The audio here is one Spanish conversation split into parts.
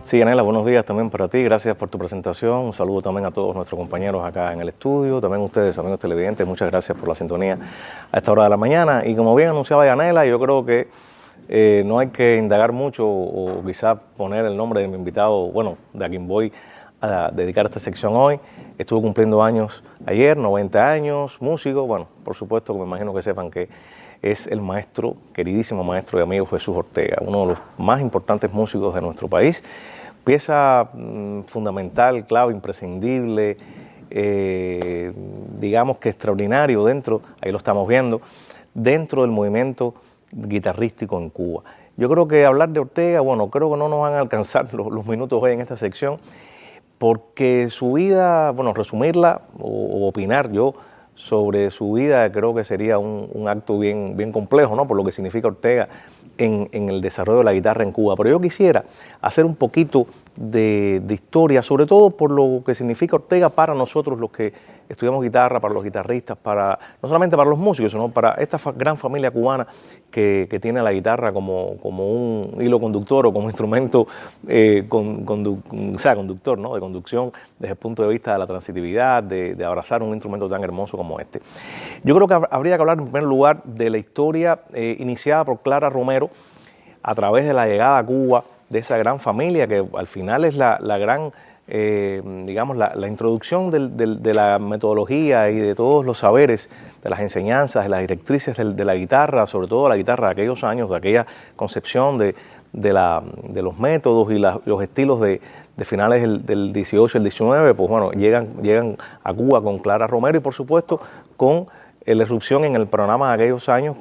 Sí, Yanela, buenos días también para ti. Gracias por tu presentación. Un saludo también a todos nuestros compañeros acá en el estudio. También a ustedes, amigos televidentes, muchas gracias por la sintonía a esta hora de la mañana. Y como bien anunciaba Yanela, yo creo que no hay que indagar mucho o quizás poner el nombre de mi invitado, bueno, de a quien voy a dedicar esta sección hoy. Estuvo cumpliendo años ayer, 90 años, músico. Bueno, por supuesto, me imagino que sepan que es el maestro, queridísimo maestro y amigo Jesús Ortega, uno de los más importantes músicos de nuestro país. Pieza fundamental, clave, imprescindible, digamos que extraordinario dentro, ahí lo estamos viendo, dentro del movimiento guitarrístico en Cuba. Yo creo que hablar de Ortega, bueno, creo que no nos van a alcanzar los minutos hoy en esta sección, porque su vida, bueno, resumirla o opinar yo sobre su vida creo que sería un acto bien complejo, ¿no? Por lo que significa Ortega en el desarrollo de la guitarra en Cuba. Pero yo quisiera hacer un poquito de historia, sobre todo por lo que significa Ortega para nosotros los que estudiamos guitarra, para los guitarristas, no solamente para los músicos, sino para esta gran familia cubana que tiene la guitarra como un hilo conductor o como instrumento conductor, ¿no? De conducción desde el punto de vista de la transitividad, de abrazar un instrumento tan hermoso como este. Yo creo que habría que hablar en primer lugar de la historia iniciada por Clara Romero a través de la llegada a Cuba de esa gran familia que al final es la gran, digamos, la introducción de la metodología y de todos los saberes, de las enseñanzas, de las directrices de la guitarra, sobre todo la guitarra de aquellos años, de aquella concepción de los métodos y los estilos de finales del 18 y el 19, pues bueno, llegan a Cuba con Clara Romero y por supuesto con la irrupción en el programa de aquellos años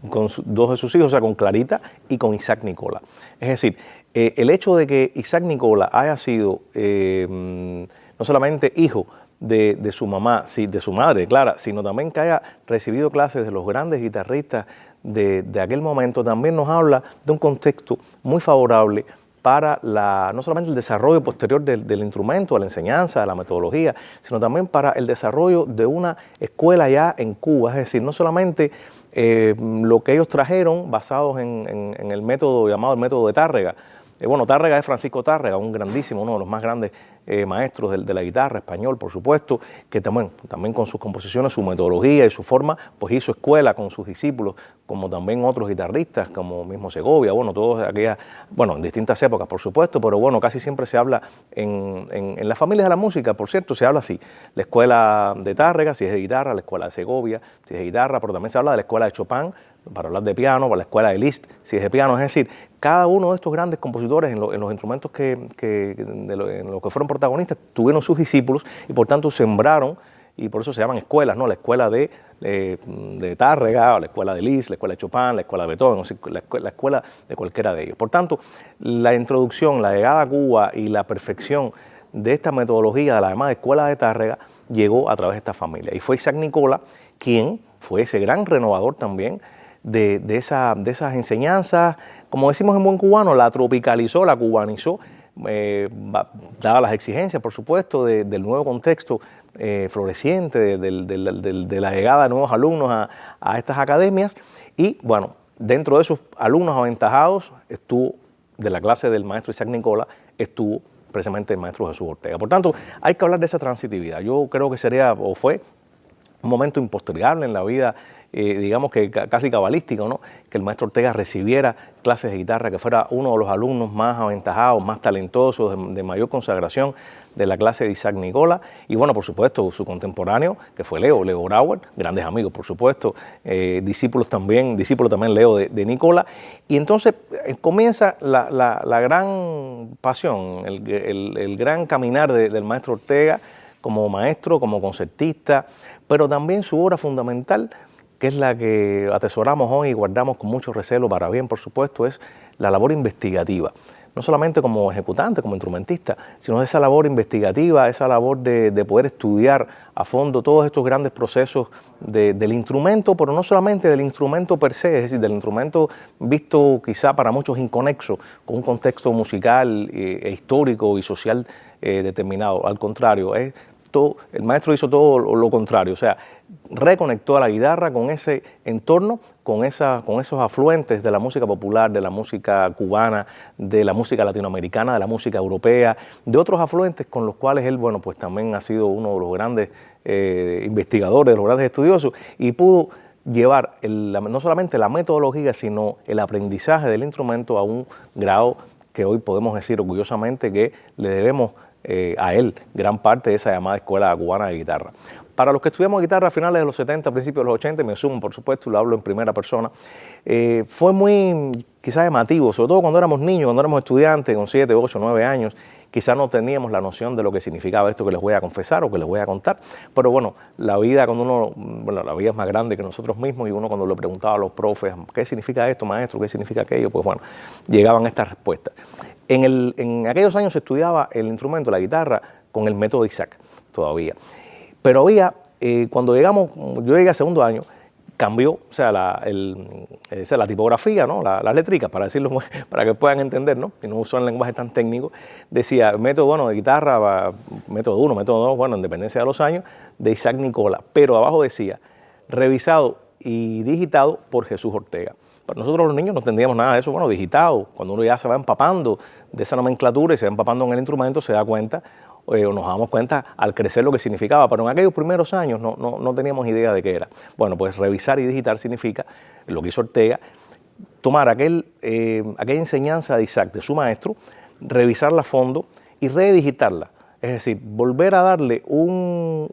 con dos de sus hijos, o sea, con Clarita y con Isaac Nicola. Es decir, el hecho de que Isaac Nicola haya sido no solamente hijo de su mamá, de su madre, Clara, sino también que haya recibido clases de los grandes guitarristas de aquel momento, también nos habla de un contexto muy favorable para no solamente el desarrollo posterior del instrumento, de la enseñanza, de la metodología, sino también para el desarrollo de una escuela ya en Cuba, es decir, no solamente lo que ellos trajeron basados en el método llamado el método de Tárrega. Bueno, Tárrega es Francisco Tárrega, un grandísimo, uno de los más grandes maestros de la guitarra español, por supuesto, que también con sus composiciones, su metodología y su forma, pues hizo escuela con sus discípulos, como también otros guitarristas, como mismo Segovia, bueno, todos aquellas, bueno, en distintas épocas, por supuesto, pero bueno, casi siempre se habla en las familias de la música, por cierto, se habla así, la escuela de Tárrega, si es de guitarra, la escuela de Segovia, si es de guitarra, pero también se habla de la escuela de Chopin, para hablar de piano, para la escuela de Liszt, si es de piano, es decir, cada uno de estos grandes compositores en los instrumentos en los que fueron protagonistas tuvieron sus discípulos y por tanto sembraron, y por eso se llaman escuelas, ¿no? La escuela de Tárrega, la escuela de Liszt, la escuela de Chopin, la escuela de Beethoven, la escuela de cualquiera de ellos. Por tanto, la introducción, la llegada a Cuba y la perfección de esta metodología de la llamada escuela de Tárrega llegó a través de esta familia. Y fue Isaac Nicola quien fue ese gran renovador también de esas enseñanzas, como decimos en buen cubano, la tropicalizó, la cubanizó, dadas las exigencias, por supuesto, del nuevo contexto floreciente, de la llegada de nuevos alumnos a estas academias. Y bueno, dentro de esos alumnos aventajados estuvo, de la clase del maestro Isaac Nicola, estuvo precisamente el maestro Jesús Ortega. Por tanto, hay que hablar de esa transitividad. Yo creo que fue un momento impostergable en la vida, digamos que casi cabalístico, ¿no? Que el maestro Ortega recibiera clases de guitarra, que fuera uno de los alumnos más aventajados, más talentosos, de mayor consagración de la clase de Isaac Nicola. Y bueno, por supuesto, su contemporáneo, que fue Leo Brauer, grandes amigos, por supuesto, discípulo también Leo de Nicola. Y entonces comienza la gran pasión, el gran caminar del maestro Ortega como maestro, como concertista, pero también su obra fundamental, que es la que atesoramos hoy y guardamos con mucho recelo para bien, por supuesto, es la labor investigativa. No solamente como ejecutante, como instrumentista, sino esa labor investigativa, esa labor de poder estudiar a fondo todos estos grandes procesos del instrumento, pero no solamente del instrumento per se, es decir, del instrumento visto quizá para muchos inconexo, con un contexto musical histórico y social determinado. Al contrario, el maestro hizo todo lo contrario, o sea, reconectó a la guitarra con ese entorno, con esos afluentes de la música popular, de la música cubana, de la música latinoamericana, de la música europea, de otros afluentes con los cuales él, bueno, pues también ha sido uno de los grandes investigadores, de los grandes estudiosos, y pudo llevar no solamente la metodología, sino el aprendizaje del instrumento a un grado que hoy podemos decir orgullosamente que le debemos a él gran parte de esa llamada Escuela Cubana de Guitarra. Para los que estudiamos guitarra a finales de los 70, principios de los 80, me sumo, por supuesto, y lo hablo en primera persona, fue muy quizás llamativo, sobre todo cuando éramos niños, cuando éramos estudiantes, con 7, 8, 9 años, quizás no teníamos la noción de lo que significaba esto que les voy a confesar o que les voy a contar, pero bueno, la vida la vida es más grande que nosotros mismos, y uno cuando le preguntaba a los profes, ¿qué significa esto, maestro? ¿Qué significa aquello? Pues bueno, llegaban estas respuestas. En aquellos años se estudiaba el instrumento, la guitarra, con el método Isaac todavía. Pero cuando yo llegué al segundo año, cambió, o sea, la tipografía, ¿no? Las letricas, para decirlo, para que puedan entender, ¿no? Y no usan lenguaje tan técnico. Decía, método, de guitarra, método 1, método 2, en dependencia de los años, de Isaac Nicola. Pero abajo decía, revisado y digitado por Jesús Ortega. Pero nosotros los niños no entendíamos nada de eso, digitado. Cuando uno ya se va empapando de esa nomenclatura y se va empapando en el instrumento, se da cuenta, o nos damos cuenta al crecer lo que significaba, pero en aquellos primeros años no teníamos idea de qué era. Bueno, pues revisar y digitar significa, lo que hizo Ortega, tomar aquella enseñanza de Isaac, de su maestro, revisarla a fondo y redigitarla. Es decir, volver a darle un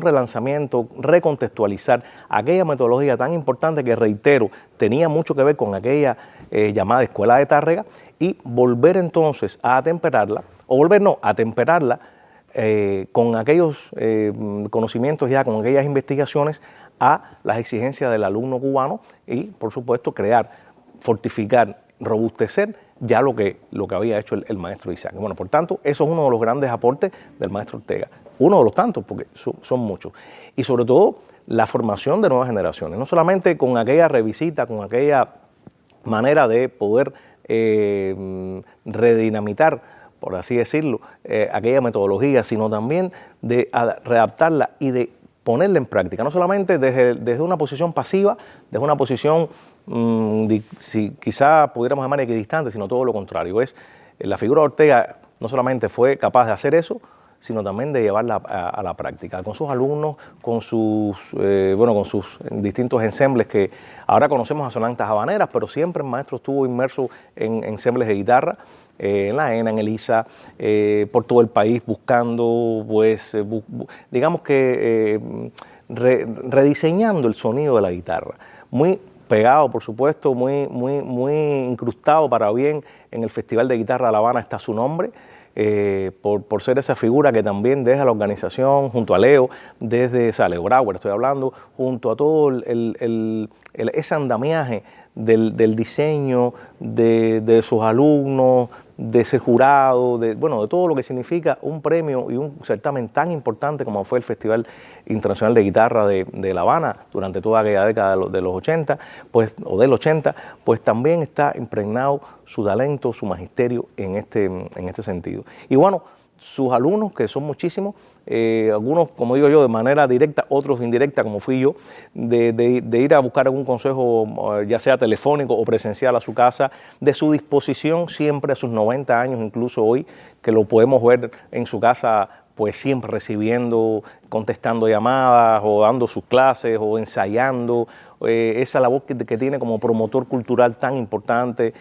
relanzamiento, recontextualizar aquella metodología tan importante que, reitero, tenía mucho que ver con aquella llamada Escuela de Tárrega, y volver entonces a atemperarla, a temperarla con aquellos conocimientos ya, con aquellas investigaciones a las exigencias del alumno cubano y, por supuesto, crear, fortificar, robustecer ya lo que había hecho el maestro Isaac. Bueno, por tanto, eso es uno de los grandes aportes del maestro Ortega. Uno de los tantos, porque son muchos. Y sobre todo, la formación de nuevas generaciones. No solamente con aquella revisita, con aquella manera de poder redinamitar, por así decirlo, aquella metodología, sino también de readaptarla y de ponerla en práctica, no solamente desde una posición pasiva, desde una posición, si quizá pudiéramos llamar equidistante, sino todo lo contrario. La figura de Ortega no solamente fue capaz de hacer eso, sino también de llevarla a la práctica, con sus alumnos, con sus distintos ensembles que ahora conocemos a sonantes habaneras, pero siempre el maestro estuvo inmerso en ensembles de guitarra, en la ENA, en el ISA, por todo el país, buscando, rediseñando el sonido de la guitarra. Muy pegado, por supuesto, muy incrustado para bien en el Festival de Guitarra de La Habana está su nombre, por ser esa figura que también desde la organización, junto a Leo, Leo Brauer estoy hablando, junto a todo ese andamiaje del diseño, de sus alumnos, de ese jurado, de todo lo que significa un premio y un certamen tan importante como fue el Festival Internacional de Guitarra de La Habana durante toda aquella década de los 80, o del 80, pues también está impregnado su talento, su magisterio en este sentido. Y bueno, sus alumnos, que son muchísimos, algunos, como digo yo, de manera directa, otros indirecta, como fui yo, de ir a buscar algún consejo, ya sea telefónico o presencial a su casa, de su disposición siempre a sus 90 años, incluso hoy, que lo podemos ver en su casa, pues siempre recibiendo, contestando llamadas o dando sus clases o ensayando, esa labor que tiene como promotor cultural tan importante,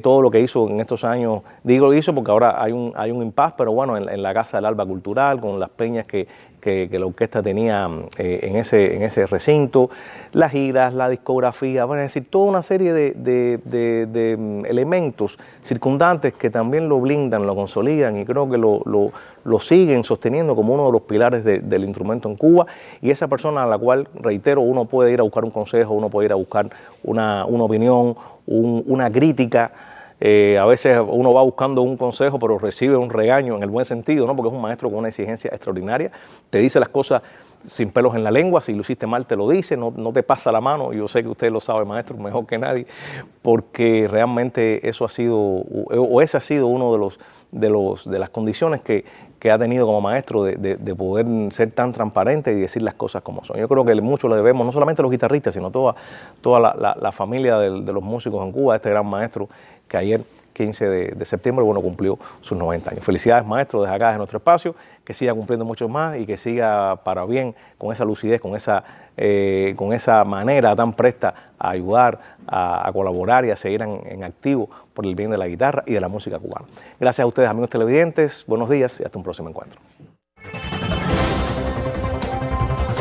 todo lo que hizo en estos años, digo hizo porque ahora hay un impasse, pero bueno, en la Casa del Alba Cultural, con las peñas que la orquesta tenía en ese recinto, las giras, la discografía, es decir, toda una serie de elementos circundantes que también lo blindan, lo consolidan y creo que lo siguen sosteniendo como uno de los pilares del instrumento en Cuba, y esa persona a la cual, reitero, uno puede ir a buscar un consejo, uno puede ir a buscar una opinión, una crítica. A veces uno va buscando un consejo, pero recibe un regaño en el buen sentido, ¿no? Porque es un maestro con una exigencia extraordinaria. Te dice las cosas sin pelos en la lengua, si lo hiciste mal te lo dice, no te pasa la mano. Yo sé que usted lo sabe, maestro, mejor que nadie, porque realmente ese ha sido uno de las condiciones que que ha tenido como maestro de poder ser tan transparente y decir las cosas como son. Yo creo que mucho le debemos, no solamente a los guitarristas, sino toda la familia de los músicos en Cuba, a este gran maestro que ayer, 15 de septiembre, bueno, cumplió sus 90 años. Felicidades, maestro, desde acá, desde nuestro espacio, que siga cumpliendo muchos más y que siga para bien, con esa lucidez, con esa manera tan presta a ayudar, a colaborar y a seguir en activo por el bien de la guitarra y de la música cubana. Gracias a ustedes, amigos televidentes, buenos días y hasta un próximo encuentro.